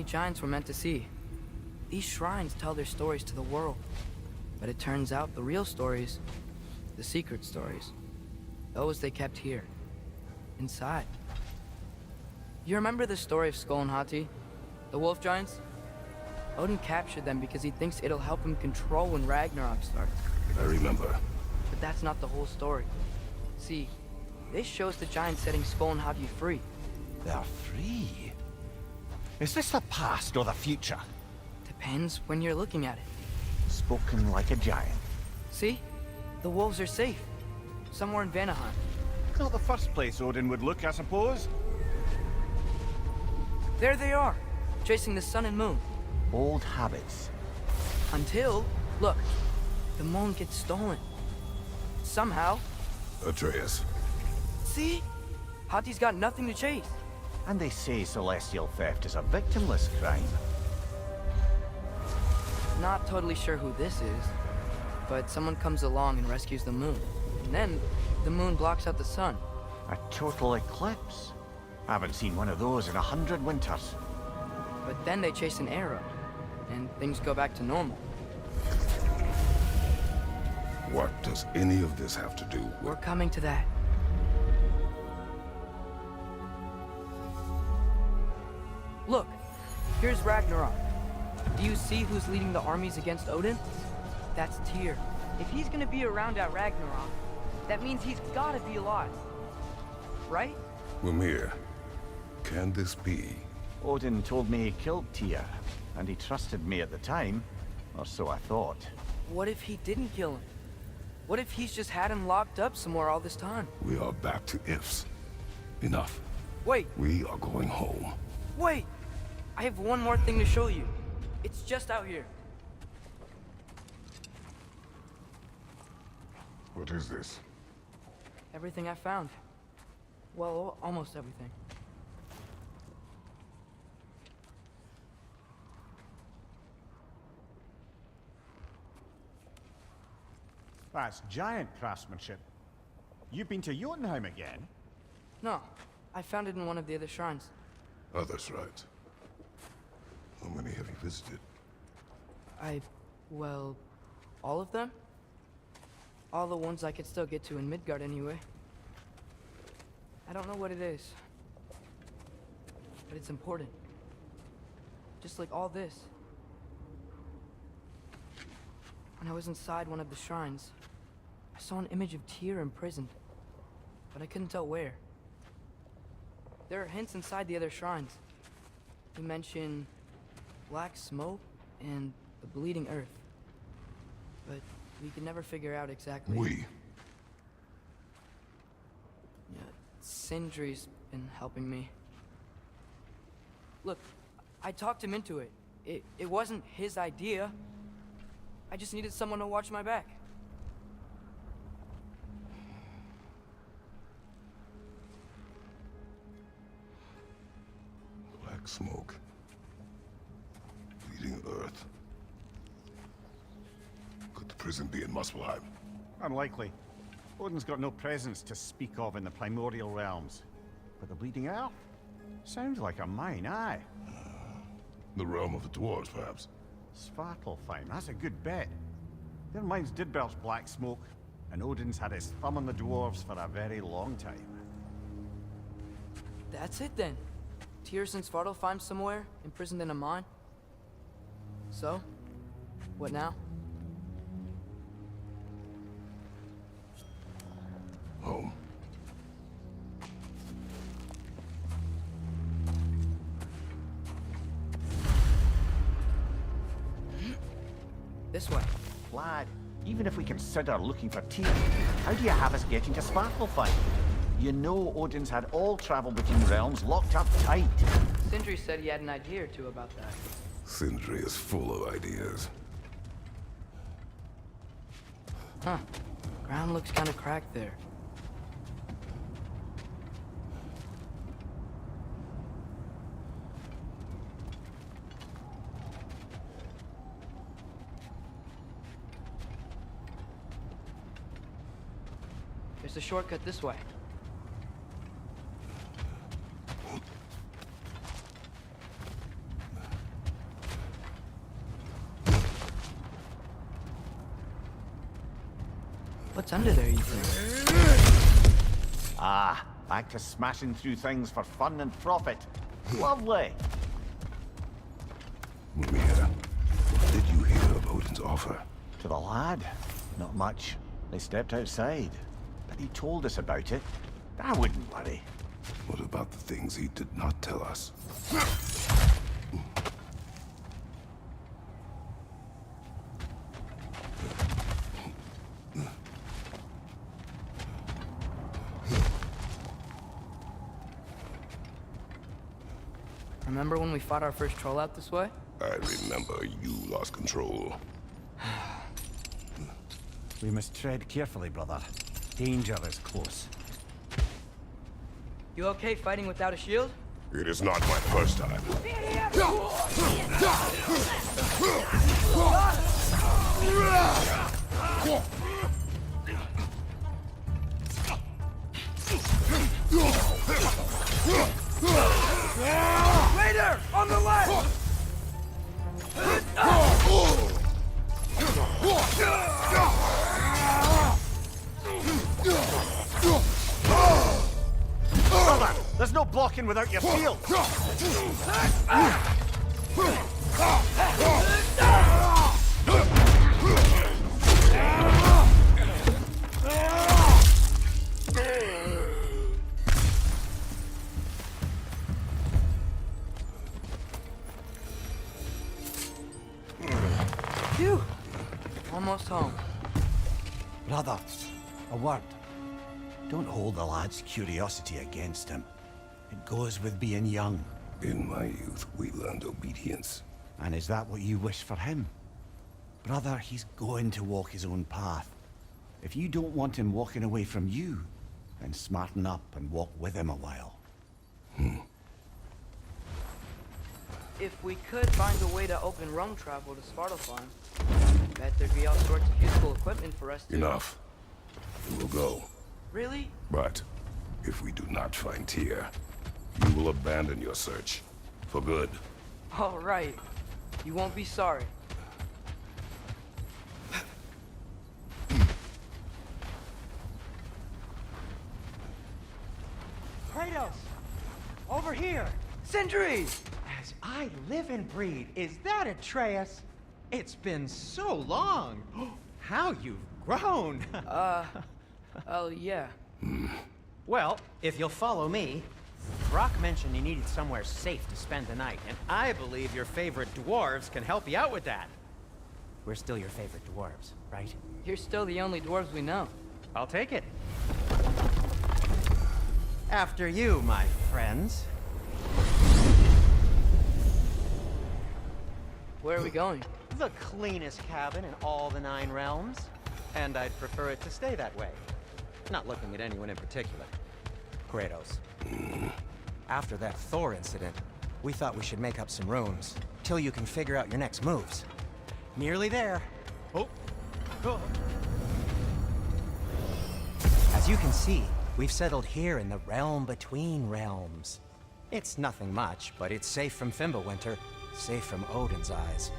giants were meant to see. These shrines tell their stories to the world. But it turns out the real stories, the secret stories, those they kept here, inside. You remember the story of Skull and Hati, the wolf giants? Odin captured them because he thinks it'll help him control when Ragnarok starts. I remember. But that's not the whole story. See, this shows the giants setting Skull and Hati free. They're free? Is this the past or the future? Depends when you're looking at it. Spoken like a giant. See? The wolves are safe. Somewhere in Vanaheim. Not the first place Odin would look, I suppose. There they are, chasing the sun and moon. Old habits. Until, look, the moon gets stolen. Somehow. Atreus. See? Hati's got nothing to chase. And they say celestial theft is a victimless crime. Not totally sure who this is, but someone comes along and rescues the moon. And then, the moon blocks out the sun. A total eclipse. I haven't seen one of those in 100 winters. But then they chase an arrow, and things go back to normal. What does any of this have to do with... We're coming to that. Look, here's Ragnarok. Do you see who's leading the armies against Odin? That's Tyr. If he's gonna be around at Ragnarok, that means he's gotta be alive. Right? Mimir, can this be? Odin told me he killed Tyr, and he trusted me at the time, or so I thought. What if he didn't kill him? What if he's just had him locked up somewhere all this time? We are back to ifs. Enough. Wait, We are going home. wait! I have one more thing to show you. It's just out here. What is this? Everything I found. Well, almost everything. That's giant craftsmanship. You've been to Jotunheim again? No, I found it in one of the other shrines. Other shrines. How many have you visited? Well, all of them? All the ones I could still get to in Midgard anyway. I don't know what it is, but it's important. Just like all this. When I was inside one of the shrines, I saw an image of Tyr imprisoned, but I couldn't tell where. There are hints inside the other shrines. You mention black smoke and the bleeding earth, but we could never figure out exactly. Yeah, Sindri's been helping me. Look, I talked him into it. It wasn't his idea. I just needed someone to watch my back. Black smoke. Bleeding earth. Could the prison be in Muspelheim? Unlikely. Odin's got no presence to speak of in the primordial realms. But the Bleeding Earth? Sounds like a mine, aye. The realm of the dwarves, perhaps. Svartalfheim, that's a good bet. Their mines did belch black smoke, and Odin's had his thumb on the dwarves for a very long time. That's it then. Tyr's in Svartalfheim somewhere, imprisoned in a mine. So, what now? Home. This way. Lad, even if we consider looking for Tyr, how do you have us getting to Svartalfheim? You know Odin's had all travel between realms locked up tight. Sindri said he had an idea or two about that. Sindri is full of ideas. Huh. Ground looks kind of cracked there. There's a shortcut this way. What's under there, you think? Ah, back to smashing through things for fun and profit. Lovely. Mimir, what did you hear of Odin's offer? To the lad, not much. They stepped outside, but he told us about it. I wouldn't worry. What about the things he did not tell us? Remember when we fought our first troll out this way? I remember you lost control. We must tread carefully, brother. Danger is close. You okay fighting without a shield? It is not my first time. Raider! On the left! Brother, there's no blocking without your shield. Phew! Almost home. Brother, a word. Don't hold the lad's curiosity against him. It goes with being young. In my youth, we learned obedience. And is that what you wish for him? Brother, he's going to walk his own path. If you don't want him walking away from you, then smarten up and walk with him a while. If we could find a way to open realm travel to Svartalfheim, bet there'd be all sorts of useful equipment for us to... Enough. We will go. Really? But if we do not find Tyr, you will abandon your search. For good. All right. You won't be sorry. Kratos! Over here! Sentries! As I live and breathe, is that Atreus? It's been so long! How you've grown! Oh, yeah. Well, if you'll follow me, Brock mentioned you needed somewhere safe to spend the night, and I believe your favorite dwarves can help you out with that. We're still your favorite dwarves, right? You're still the only dwarves we know. I'll take it. After you, my friends. Where are we going? The cleanest cabin in all the 9 realms. And I'd prefer it to stay that way. Not looking at anyone in particular. Kratos. After that Thor incident, we thought we should make up some runes, till you can figure out your next moves. Nearly there. Oh. As you can see, we've settled here in the realm between realms. It's nothing much, but it's safe from Fimbulwinter, safe from Odin's eyes.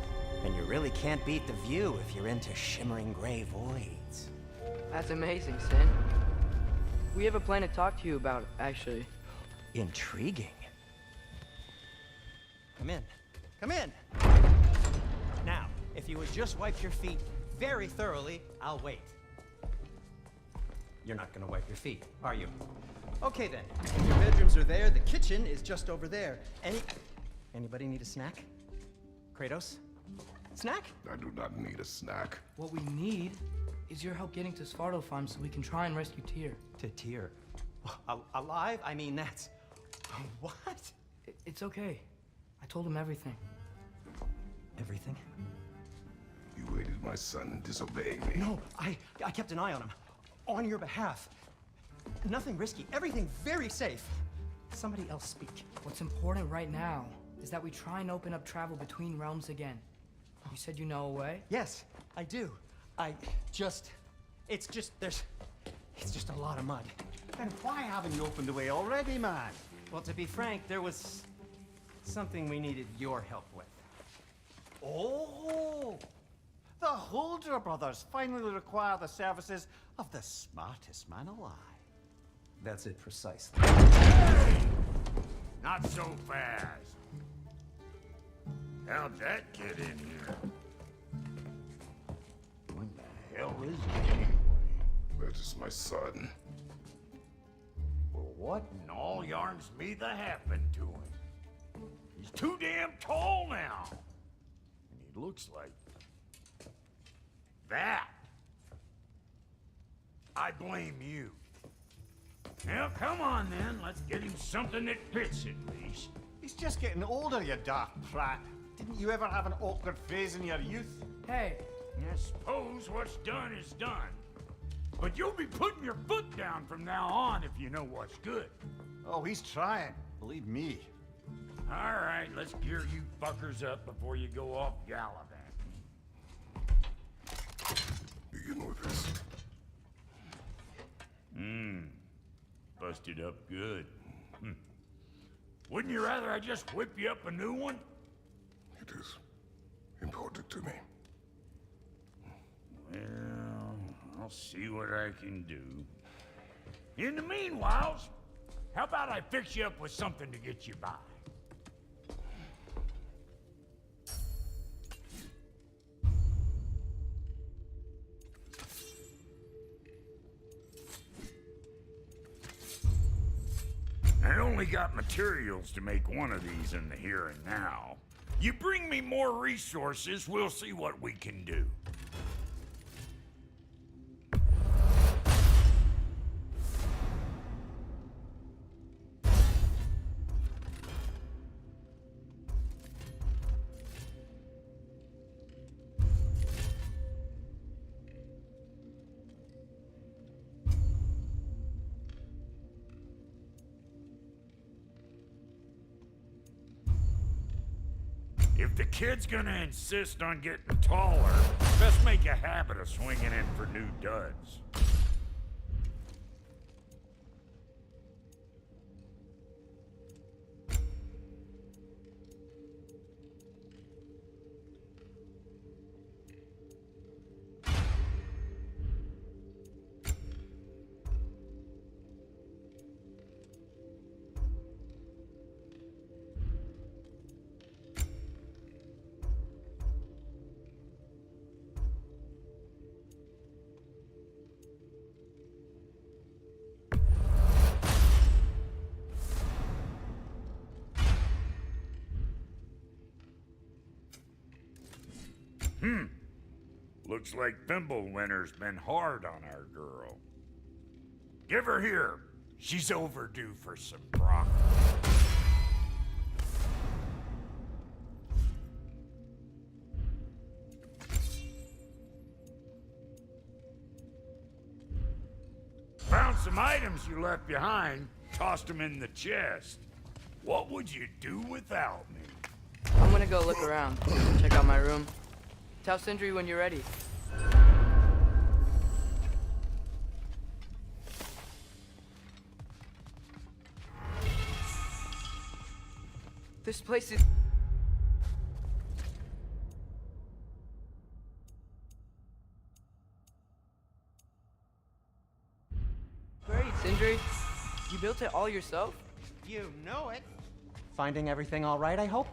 And you really can't beat the view if you're into shimmering gray voids. That's amazing, Sin. We have a plan to talk to you about, actually. Intriguing. Come in. Come in! Now, if you would just wipe your feet very thoroughly, I'll wait. You're not gonna wipe your feet, are you? Okay then. Your bedrooms are there, the kitchen is just over there. Anybody need a snack? Kratos? Snack? I do not need a snack. What we need is your help getting to Svartalfheim so we can try and rescue Tyr. To Tyr. Alive? I mean, that's... What? It's okay. I told him everything. Everything? You aided my son in disobeying me. No, I kept an eye on him. On your behalf. Nothing risky. Everything very safe. Somebody else speak. What's important right now is that we try and open up travel between realms again. You said you know a way? Yes, I do. It's just a lot of mud. Then why haven't you opened the way already, man? Well, to be frank, there was something we needed your help with. Oh! The Holder brothers finally require the services of the smartest man alive. That's it precisely. Not so fast. How'd that get in here? What the hell is it anyway? That is my son. Well, what in all yarns me that happened to him? He's too damn tall now. And he looks like that. I blame you. Well, come on then. Let's get him something that fits at least. He's just getting older, you dark prat. Didn't you ever have an awkward phase in your youth? Hey, I suppose what's done is done. But you'll be putting your foot down from now on if you know what's good. Oh, he's trying. Believe me. All right, let's gear you fuckers up before you go off gallivanting. Begin with this. Busted up good. Wouldn't you rather I just whip you up a new one? It is important to me. Well, I'll see what I can do. In the meanwhile, how about I fix you up with something to get you by? I only got materials to make one of these in the here and now. You bring me more resources, we'll see what we can do. If the kid's gonna insist on getting taller, best make a habit of swinging in for new duds. Looks like Thimblewinter's been hard on our girl. Give her here. She's overdue for some broccoli. Found some items you left behind, tossed them in the chest. What would you do without me? I'm gonna go look around. Check out my room. Tell Sindri when you're ready. This place is... Great, Sindri. You built it all yourself? You know it. Finding everything all right, I hope?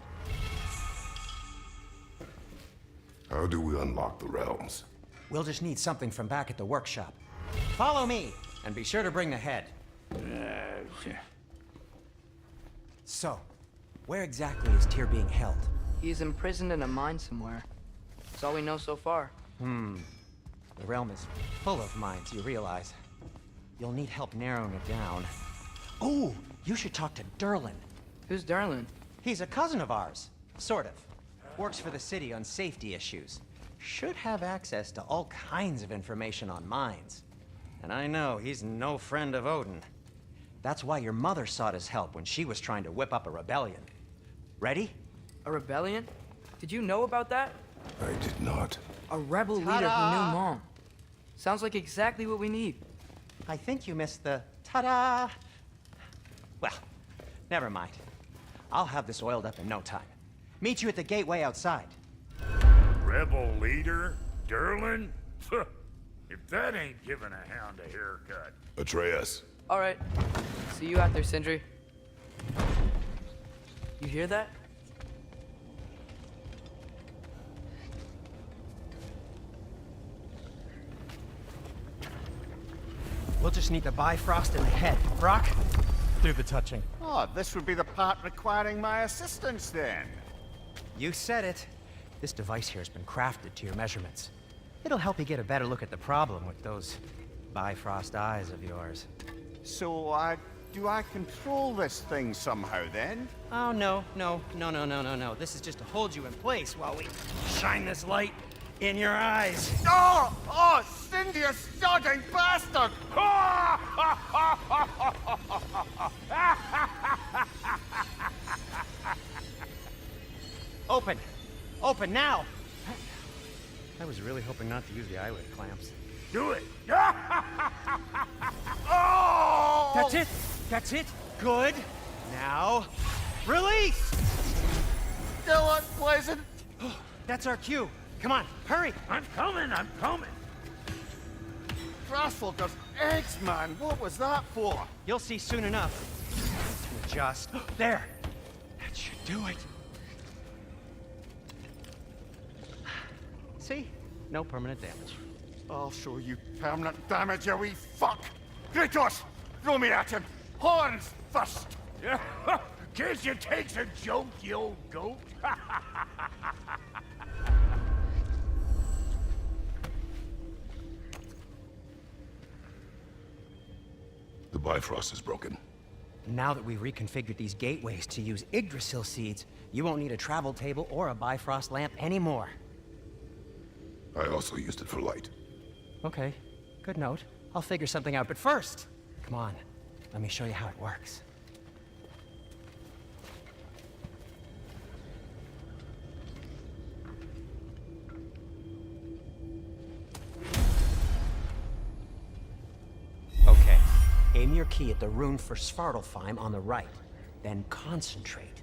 How do we unlock the realms? We'll just need something from back at the workshop. Follow me, and be sure to bring the head. So, where exactly is Tyr being held? He's imprisoned in a mine somewhere. That's all we know so far. The realm is full of mines, you realize. You'll need help narrowing it down. Oh, you should talk to Derlin. Who's Darlin? He's a cousin of ours, sort of. Works for the city on safety issues. Should have access to all kinds of information on mines. And I know he's no friend of Odin. That's why your mother sought his help when she was trying to whip up a rebellion. Ready? A rebellion? Did you know about that? I did not. A rebel leader who knew Mom. Sounds like exactly what we need. I think you missed the ta-da. Well, never mind. I'll have this oiled up in no time. Meet you at the gateway outside. Rebel leader? Derlin? If that ain't giving a hound a haircut. Atreus. All right. See you out there, Sindri. You hear that? We'll just need the Bifrost in the head. Brock, do the touching. Oh, this would be the part requiring my assistance then. You said it. This device here has been crafted to your measurements. It'll help you get a better look at the problem with those Bifrost eyes of yours. So, do I control this thing somehow then? Oh, no. This is just to hold you in place while we shine this light in your eyes. Oh! Oh, Cindy, you sodding bastard! Open! Open now! I was really hoping not to use the eyelid clamps. Do it! Oh! That's it! That's it! Good! Now, release! Still unpleasant. That's our cue. Come on, hurry! I'm coming! Frostfolkers, eggs, man. What was that for? You'll see soon enough. Just there. That should do it. See? No permanent damage. I'll show you permanent damage, you wee fuck! Kratos! Throw me at him! Horns first! Can't you take a joke, you old goat? The Bifrost is broken. Now that we've reconfigured these gateways to use Yggdrasil seeds, you won't need a travel table or a Bifrost lamp anymore. I also used it for light. Okay, good note. I'll figure something out, but first, come on, let me show you how it works. Okay, aim your key at the rune for Svartalfheim on the right, then concentrate.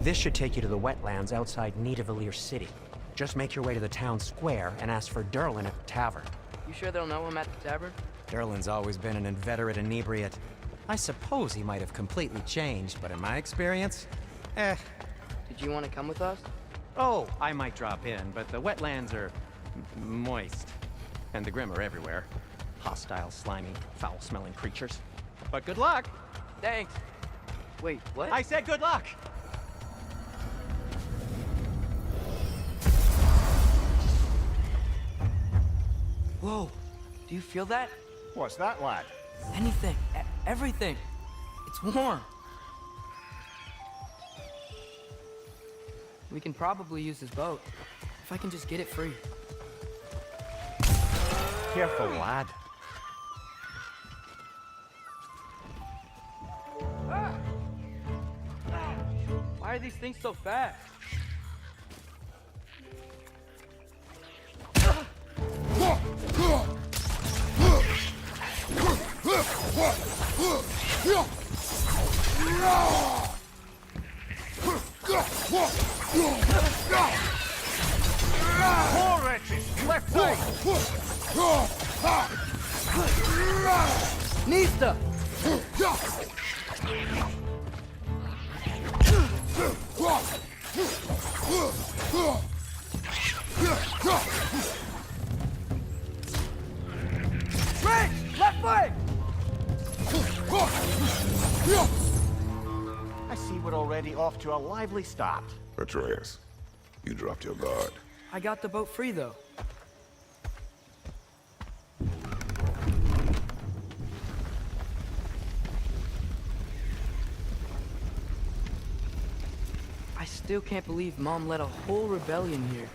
This should take you to the wetlands outside Nidavellir City. Just make your way to the town square and ask for Derlin at the tavern. You sure they'll know him at the tavern? Derlin's always been an inveterate inebriate. I suppose he might have completely changed, but in my experience, Did you want to come with us? Oh, I might drop in, but the wetlands are moist. And the Grim are everywhere. Hostile, slimy, foul-smelling creatures. But good luck! Thanks. Wait, what? I said good luck! Whoa, do you feel that? What's that, lad? Anything, everything. It's warm. We can probably use this boat, if I can just get it free. Careful, lad. Why are these things so fast? More wretches! Left side! Nista! Right! Left leg! I see we're already off to a lively start. Atreus, you dropped your guard. I got the boat free, though. I still can't believe Mom led a whole rebellion here.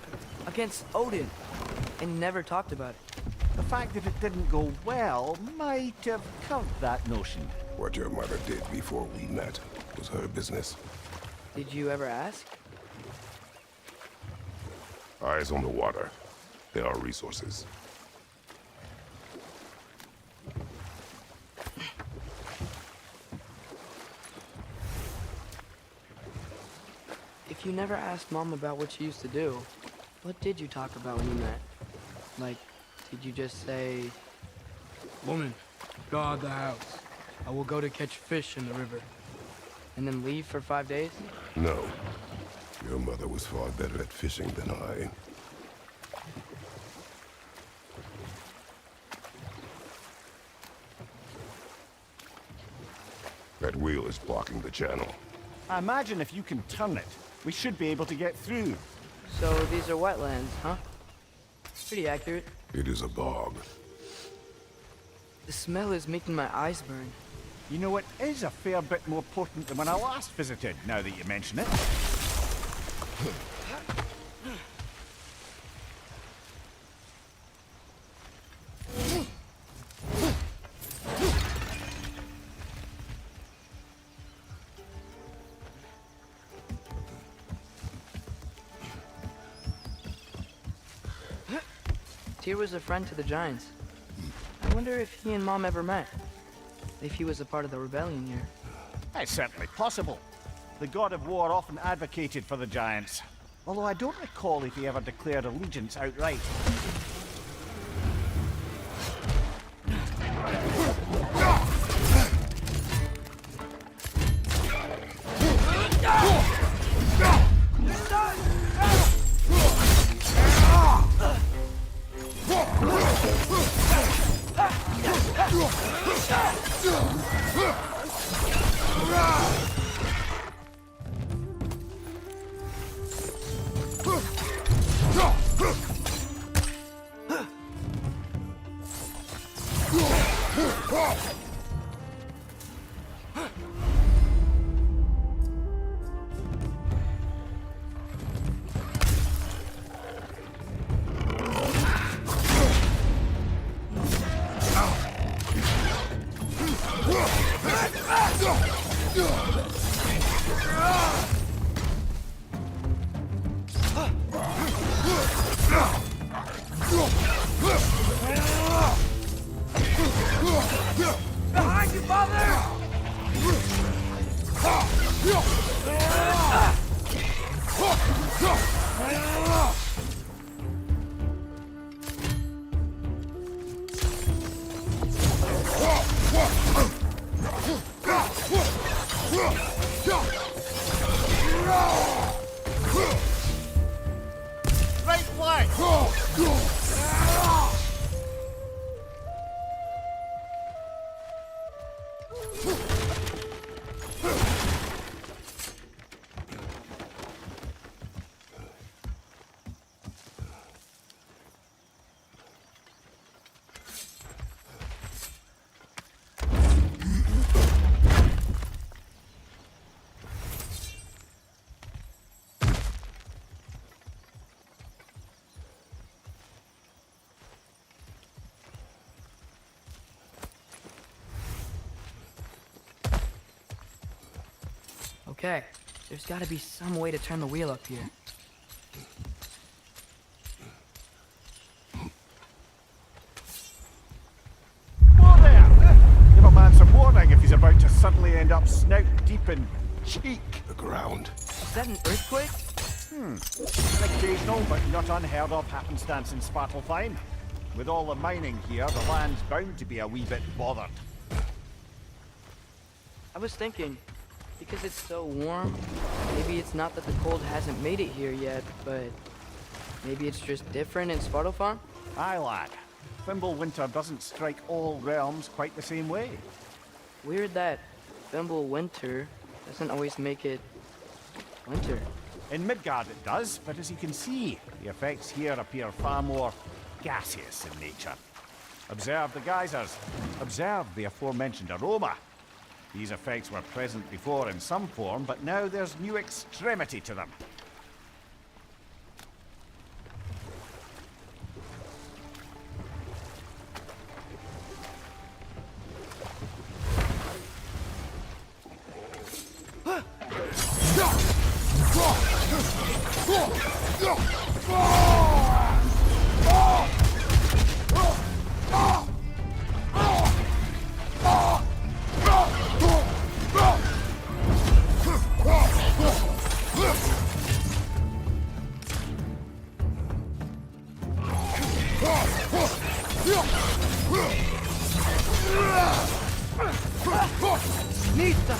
Against Odin. And never talked about it. The fact that it didn't go well might have covered that notion. What your mother did before we met was her business. Did you ever ask? Eyes on the water. There are resources. If you never asked Mom about what she used to do, what did you talk about when you met? Like, did you just say... Woman, guard the house. I will go to catch fish in the river. And then leave for 5 days? No. Your mother was far better at fishing than I. That wheel is blocking the channel. I imagine if you can turn it, we should be able to get through. So these are wetlands, huh? Pretty accurate. It is a bog. The smell is making my eyes burn. You know, it is a fair bit more potent than when I last visited, now that you mention it. Tyr was a friend to the Giants. I wonder if he and Mom ever met. If he was a part of the rebellion here. It's certainly possible. The god of war often advocated for the Giants. Although I don't recall if he ever declared allegiance outright. Behind you, father! Right flank! Okay, there's gotta be some way to turn the wheel up here. Whoa there! Give a man some warning if he's about to suddenly end up snout deep in cheek. The ground. Is that an earthquake? An occasional but not unheard of happenstance in Svartalfheim. With all the mining here, the land's bound to be a wee bit bothered. I was thinking, because it's so warm, maybe it's not that the cold hasn't made it here yet, but maybe it's just different in Svartalfheim? Aye, lad. Winter doesn't strike all realms quite the same way. Weird that Winter doesn't always make it winter. In Midgard it does, but as you can see, the effects here appear far more gaseous in nature. Observe the geysers. Observe the aforementioned aroma. These effects were present before in some form, but now there's new extremity to them. Nita!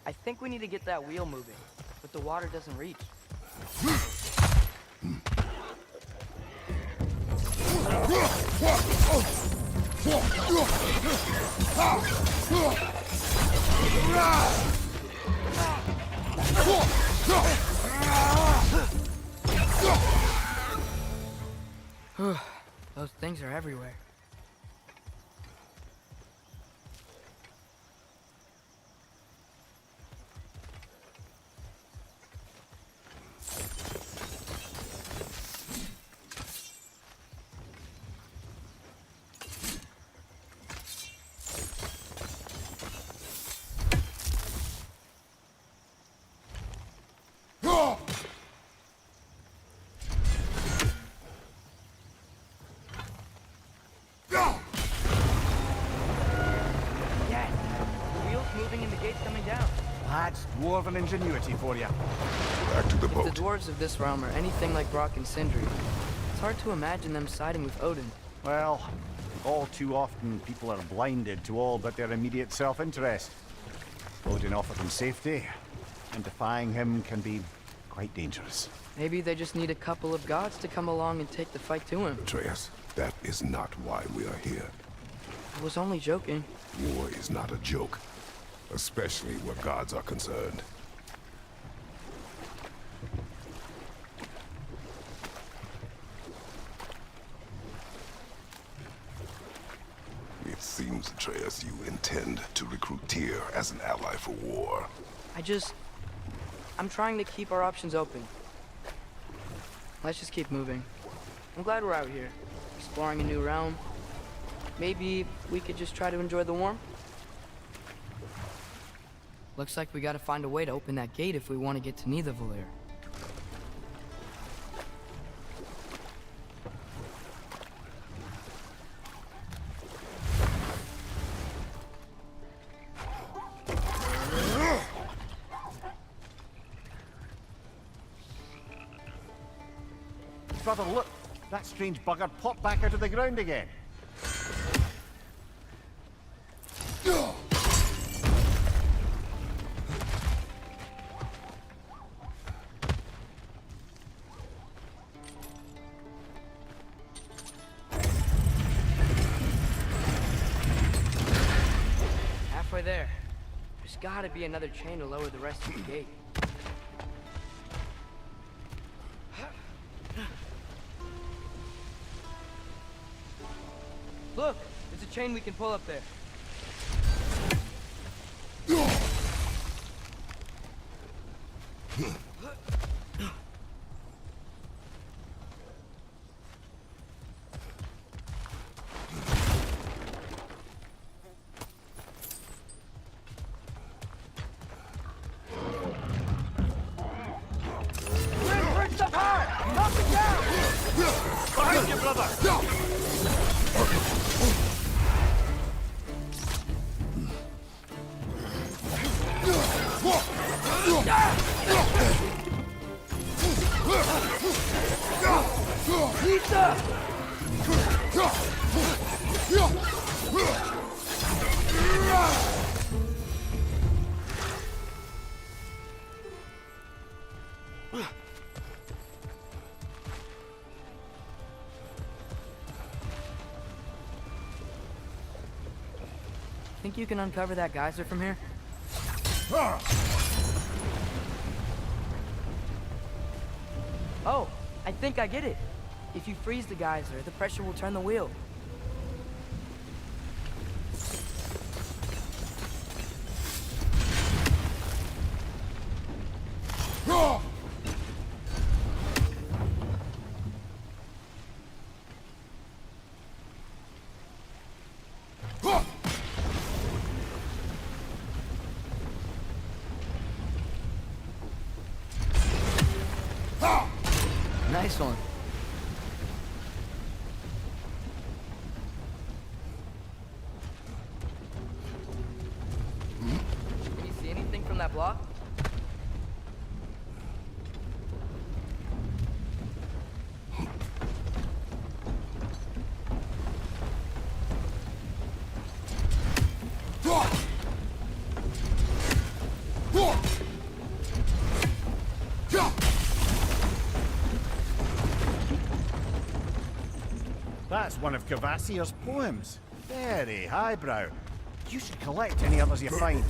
I think we need to get that wheel moving, but the water doesn't reach. Those things are everywhere. That's dwarven ingenuity for you. Back to the If boat. the dwarves of this realm are anything like Brock and Sindri, it's hard to imagine them siding with Odin. Well, all too often people are blinded to all but their immediate self-interest. Odin offered them safety, and defying him can be quite dangerous. Maybe they just need a couple of gods to come along and take the fight to him. Atreus, that is not why we are here. I was only joking. War is not a joke, especially where gods are concerned. It seems, Atreus, you intend to recruit Tyr as an ally for war. I'm trying to keep our options open. Let's just keep moving. I'm glad we're out here, exploring a new realm. Maybe we could just try to enjoy the warmth? Looks like we gotta find a way to open that gate if we want to get to Nidavellir. Brother, look! That strange bugger popped back out of the ground again. Halfway there. There's gotta be another chain to lower the rest of the gate. Look! There's a chain we can pull up there. Behind you, brother! Think you can uncover that geyser from here? Oh, I think I get it. If you freeze the geyser, the pressure will turn the wheel. Nice one. Can you from that block? That's one of Cavassier's poems. Very highbrow. You should collect any others you find.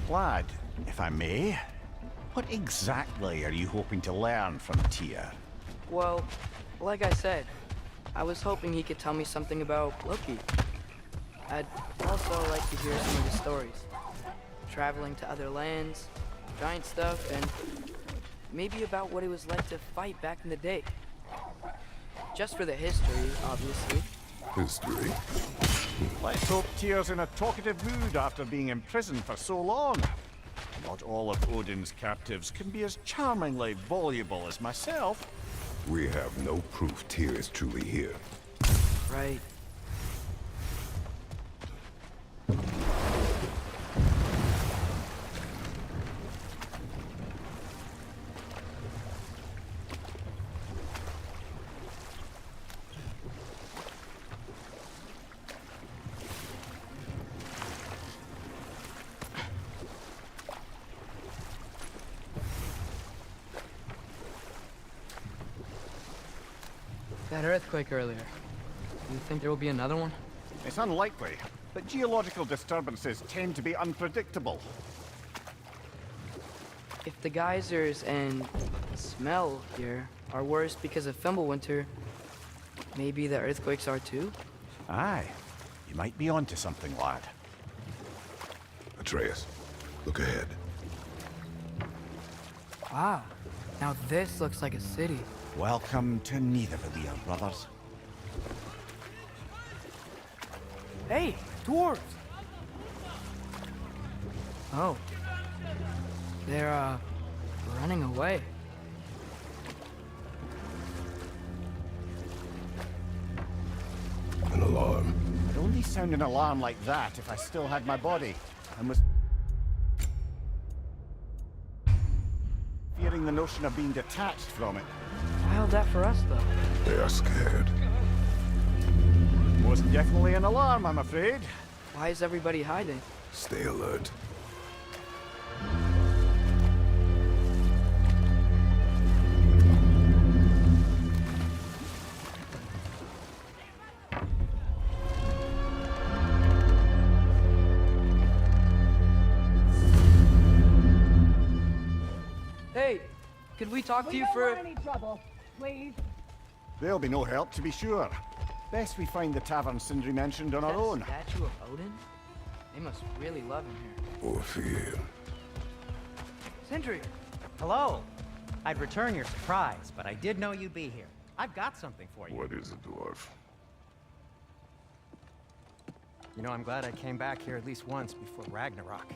Lad, if I may, what exactly are you hoping to learn from Tyr? Well, like I said, I was hoping he could tell me something about Loki. I'd also like to hear some of his stories. Traveling to other lands, giant stuff, and maybe about what it was like to fight back in the day. Just for the history, obviously. History? Let's hope Tyr's in a talkative mood after being imprisoned for so long. Not all of Odin's captives can be as charmingly voluble as myself. We have no proof Tyr is truly here. Right. That earthquake earlier. Do you think there will be another one? It's unlikely, but geological disturbances tend to be unpredictable. If the geysers and smell here are worse because of Fimbulwinter, maybe the earthquakes are too? Aye, you might be onto something, lad. Atreus, look ahead. Ah, now this looks like a city. Welcome to Nidavellir, brothers. Hey, dwarves! Oh. They're, running away. An alarm. I'd only sound an alarm like that if I still had my body, and was fearing the notion of being detached from it. Why held that for us, though? They are scared. Most definitely an alarm, I'm afraid. Why is everybody hiding? Stay alert. Hey, could we talk to you don't for... want any trouble, please. There'll be no help, to be sure. Best we find the tavern Sindri mentioned on our own. That statue of Odin? They must really love him here. Or fear. Sindri! Hello. I'd return your surprise, but I did know you'd be here. I've got something for you. What is it, dwarf? You know, I'm glad I came back here at least once before Ragnarok.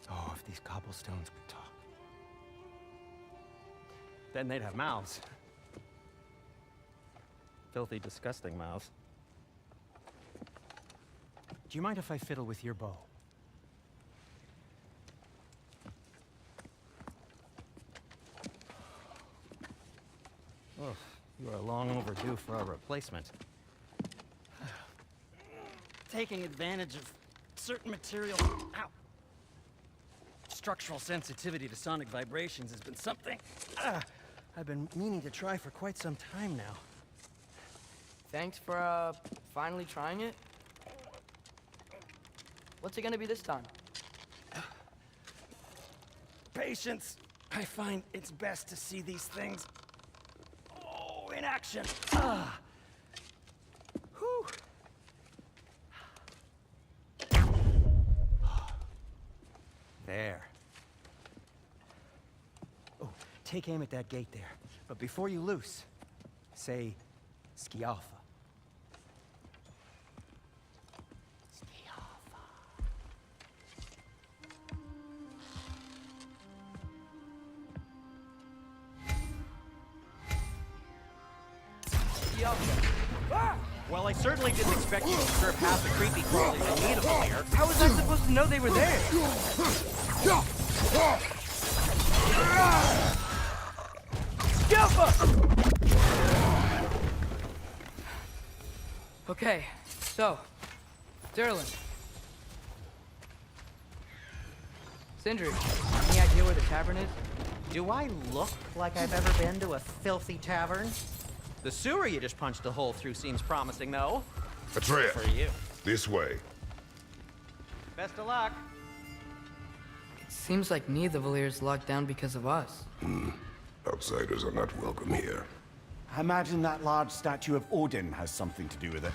Oh, if these cobblestones could talk. Then they'd have mouths. Filthy, disgusting mouths. Do you mind if I fiddle with your bow? Oh, you are long overdue for a replacement. Taking advantage of certain material. Ow! Structural sensitivity to sonic vibrations has been something I've been meaning to try for quite some time now. Thanks for, finally trying it. What's it gonna be this time? Patience. I find it's best to see these things in action. Whew. There. Oh, take aim at that gate there. But before you loose, say Skialfa. Skialfa. Well, I certainly didn't expect you to serve half the creepy crawlies in need of them here. How was I supposed to know they were there? Okay, so, Derlin. Sindri, any idea where the tavern is? Do I look like I've ever been to a filthy tavern? The sewer you just punched a hole through seems promising, though. Atreus, For you. this way. Best of luck. It seems like neither Valyr's locked down because of us. Outsiders are not welcome here. I imagine that large statue of Odin has something to do with it.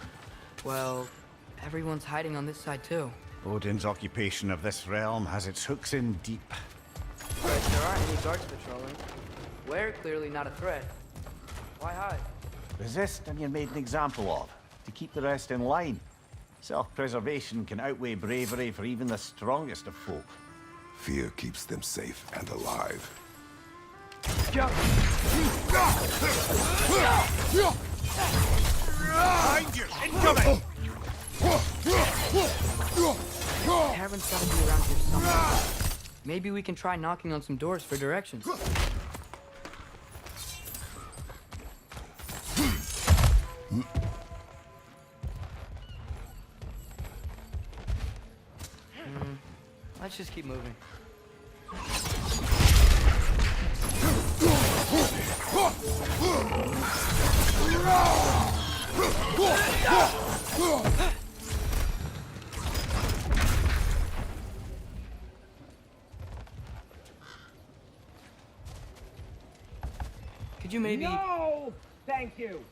Well, everyone's hiding on this side too. Odin's occupation of this realm has its hooks in deep. But there aren't any guards patrolling. We're clearly not a threat. Why hide? Resist and you're made an example of, to keep the rest in line. Self-preservation can outweigh bravery for even the strongest of folk. Fear keeps them safe and alive. Behind you! Incoming! The tavern's gotta be around here somewhere. Maybe we can try knocking on some doors for directions. Let's just keep moving. Could you maybe... No! Thank you.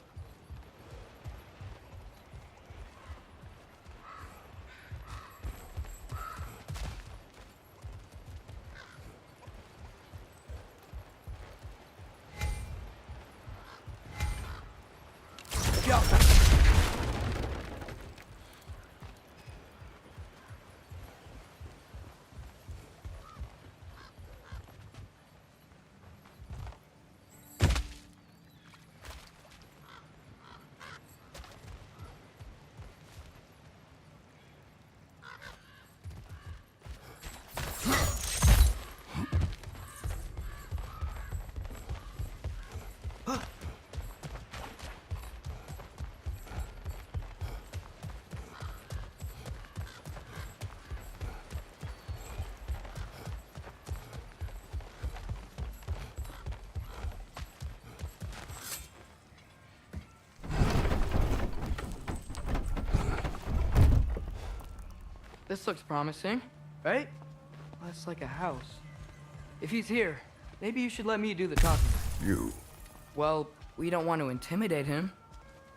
This looks promising, right? Less like a house. If he's here, maybe you should let me do the talking. You. Well, we don't want to intimidate him.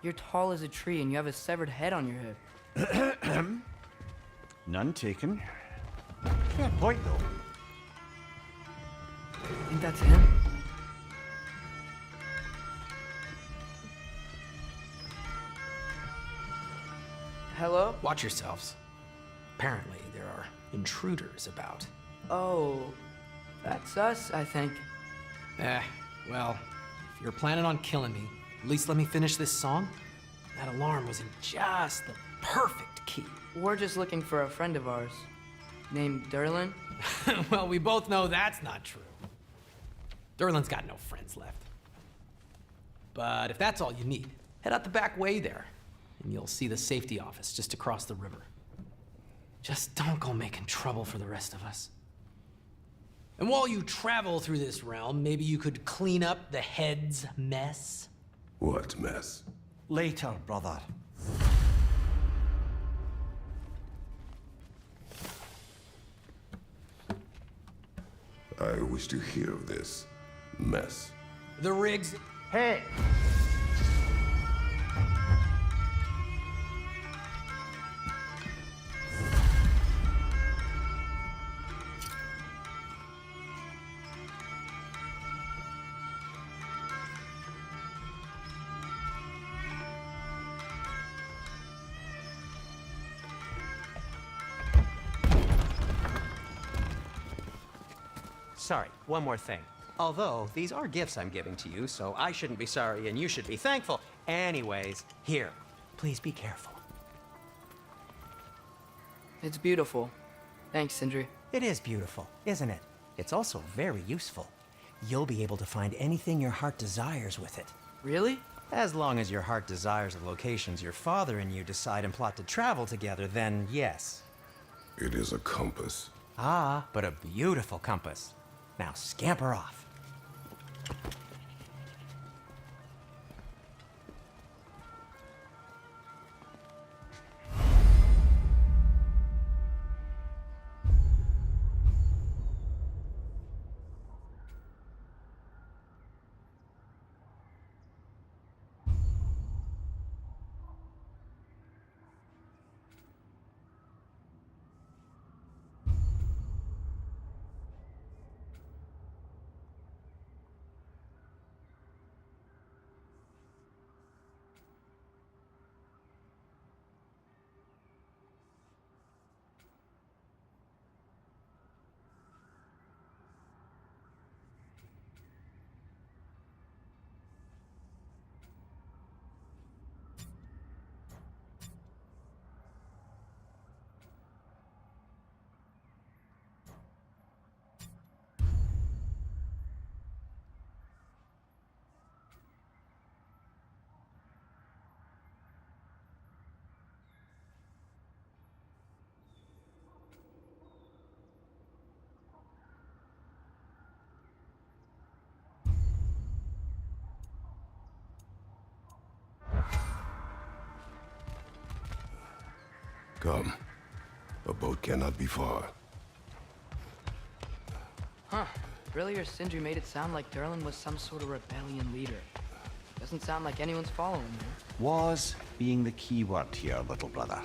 You're tall as a tree and you have a severed head on your head. None taken. Fair point, though. Think that's him? Hello? Watch yourselves. Apparently, there are intruders about. Oh, that's us, I think. Well, if you're planning on killing me, at least let me finish this song. That alarm was in just the perfect key. We're just looking for a friend of ours, named Derlin. Well, we both know that's not true. Derlin's got no friends left. But if that's all you need, head out the back way there, and you'll see the safety office just across the river. Just don't go making trouble for the rest of us. And while you travel through this realm, maybe you could clean up the head's mess? What mess? Later, brother. I wish to hear of this mess. The rigs... Hey! Sorry, one more thing. Although, these are gifts I'm giving to you, so I shouldn't be sorry and you should be thankful. Anyways, here, please be careful. It's beautiful. Thanks, Sindri. It is beautiful, isn't it? It's also very useful. You'll be able to find anything your heart desires with it. Really? As long as your heart desires the locations your father and you decide and plot to travel together, then yes. It is a compass. Ah, but a beautiful compass. Now scamper off. Come. A boat cannot be far. Huh. Earlier, Sindri made it sound like Durlin was some sort of rebellion leader. Doesn't sound like anyone's following him. Was being the key word here, little brother.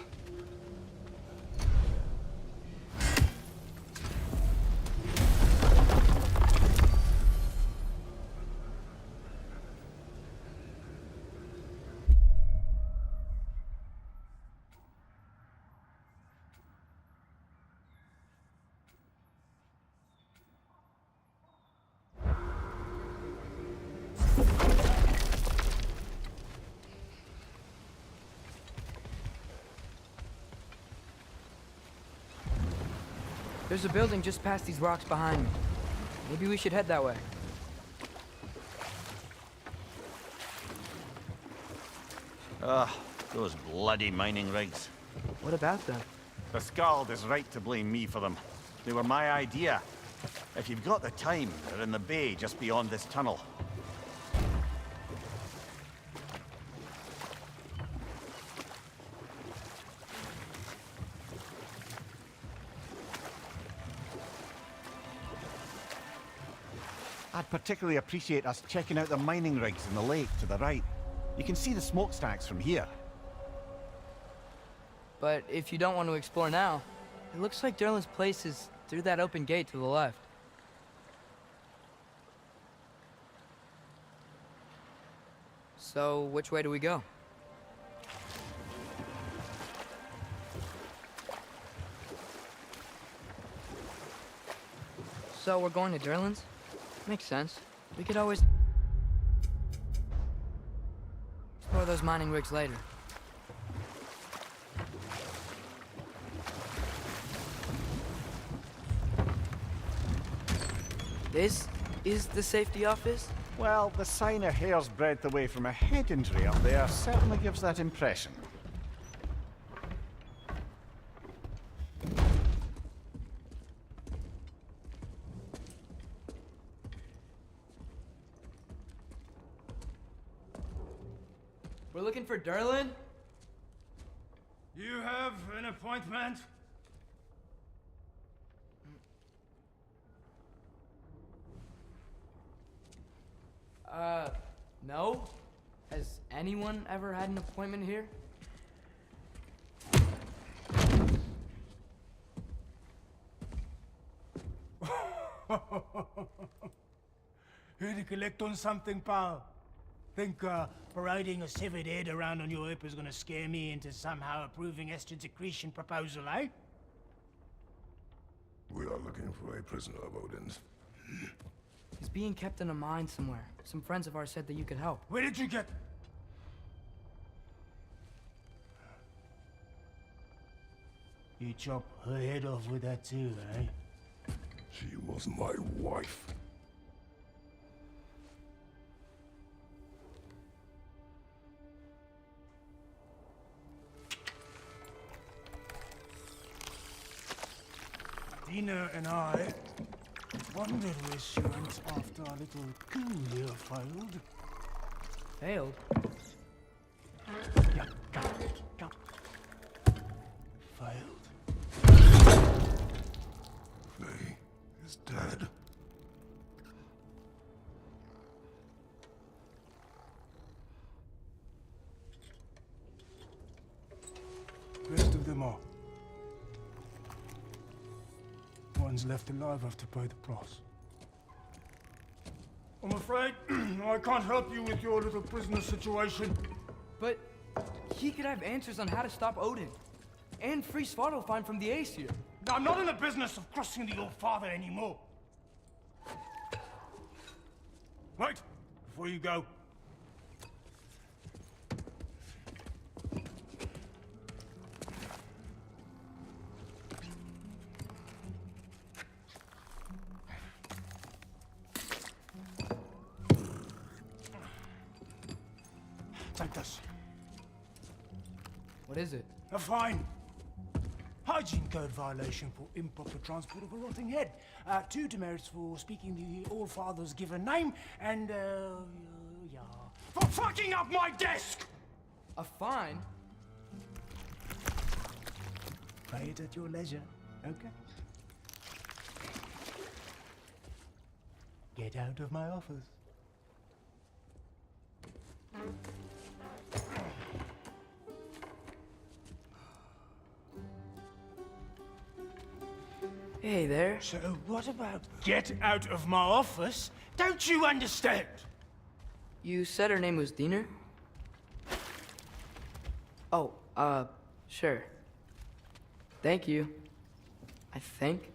There's a building just past these rocks behind me. Maybe we should head that way. Those bloody mining rigs. What about them? The Skald is right to blame me for them. They were my idea. If you've got the time, they're in the bay just beyond this tunnel. I'd particularly appreciate us checking out the mining rigs in the lake to the right. You can see the smokestacks from here. But if you don't want to explore now, it looks like Durlin's place is through that open gate to the left. So, which way do we go? So, we're going to Durlin's? Makes sense. We could always explore those mining rigs later. This is the safety office? Well, the sign a hair's breadth away from a head injury up there certainly gives that impression. We're looking for Durlin? You have an appointment? No? Has anyone ever had an appointment here? Here to collect on something, pal? Think, parading a severed head around on your hip is gonna scare me into somehow approving Estrid's accretion proposal, eh? We are looking for a prisoner of Odin's. He's being kept in a mine somewhere. Some friends of ours said that you could help. Where did you get... You chop her head off with that too, eh? She was my wife. Dina and I wondered where she went after our little coup here failed. Failed? Yeah, come. Failed. Faye is dead. Rest of them are. One's left alive have to pay the price. I'm afraid I can't help you with your little prisoner situation. But he could have answers on how to stop Odin. And free Svartalfheim from the Aesir. I'm not in the business of crossing the old father anymore. Right, before you go. Take this. What is it? A fine. Hygiene code violation for improper transport of a rotting head. 2 demerits for speaking the All-Father's given name, and, yeah. For fucking up my desk! A fine? Pay it at your leisure, okay? Get out of my office. Hey there. So what about get out of my office? Don't you understand? You said her name was Diener? Oh, sure. Thank you. I think.